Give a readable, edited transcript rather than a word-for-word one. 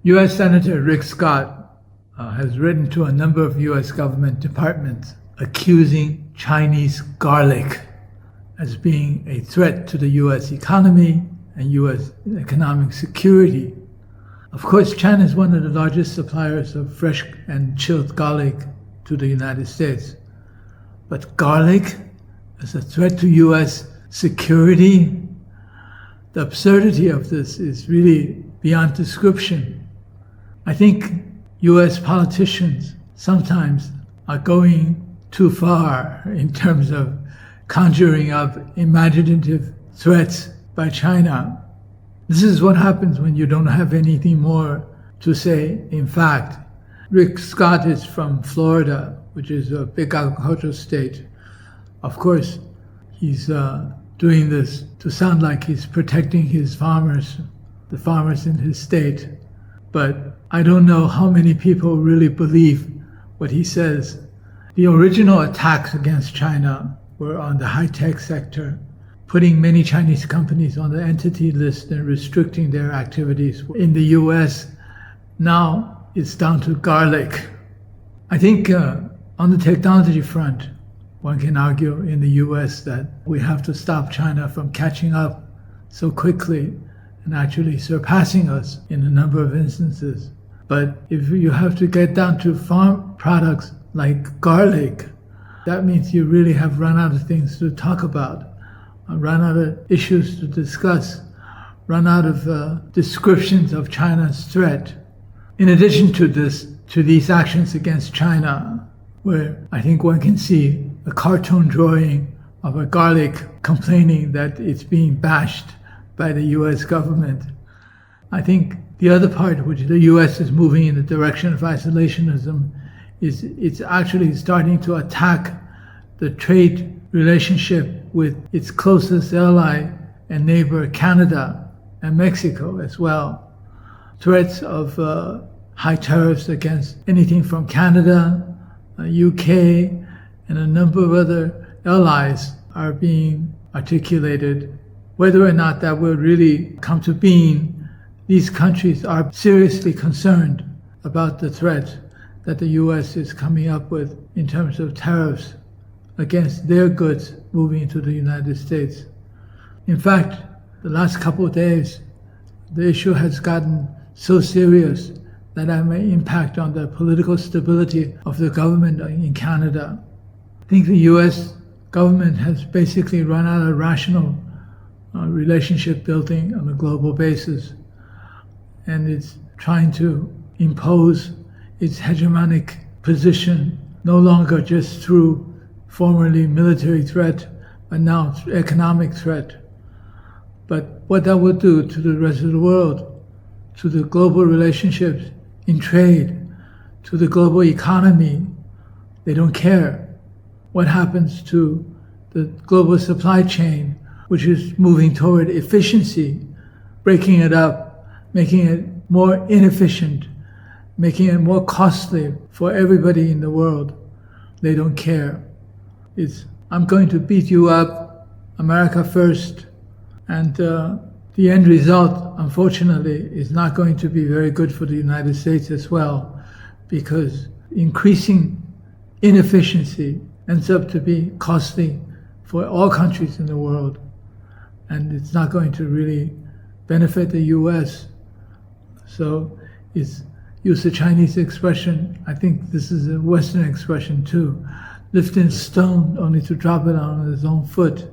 U.S. Senator Rick Scott has written to a number of U.S. government departments accusing Chinese garlic as being a threat to the U.S. economy and U.S. economic security. Of course, China is one of the largest suppliers of fresh and chilled garlic to the United States. But garlic as a threat to U.S. security? The absurdity of this is really beyond description. I think U.S. politicians sometimes are going too far in terms of conjuring up imaginative threats by China. This is what happens when you don't have anything more to say. In fact, Rick Scott is from Florida, which is a big agricultural state. Of course, he's doing this to sound like he's protecting his farmers, the farmers in his state. But I don't know how many people really believe what he says. The original attacks against China were on the high-tech sector, putting many Chinese companies on the entity list and restricting their activities in the US. Now it's down to garlic. I think on the technology front, one can argue in the US that we have to stop China from catching up so quickly and actually surpassing us in a number of instances. But if you have to get down to farm products like garlic, that means you really have run out of things to talk about, run out of issues to discuss, run out of descriptions of China's threat. In addition to these actions against China, where I think one can see a cartoon drawing of a garlic complaining that it's being bashed by the US government. I think the other part, which the US is moving in the direction of isolationism, is it's actually starting to attack the trade relationship with its closest ally and neighbor, Canada and Mexico as well. Threats of high tariffs against anything from Canada, UK, and a number of other allies are being articulated. Whether or not that will really come to being, these countries are seriously concerned about the threat that the US is coming up with in terms of tariffs against their goods moving into the United States. In fact, the last couple of days, the issue has gotten so serious that it may impact on the political stability of the government in Canada. I think the US government has basically run out of rational relationship building on a global basis, and it's trying to impose its hegemonic position no longer just through formerly military threat, but now economic threat. But what that will do to the rest of the world, to the global relationships in trade, to the global economy, they don't care. What happens to the global supply chain, which is moving toward efficiency, breaking it up, making it more inefficient, making it more costly for everybody in the world. They don't care. It's, I'm going to beat you up, America first. And the end result, unfortunately, is not going to be very good for the United States as well, because increasing inefficiency ends up to be costly for all countries in the world. And it's not going to really benefit the US. So it's use a Chinese expression, I think this is a Western expression too, lifting stone only to drop it on his own foot.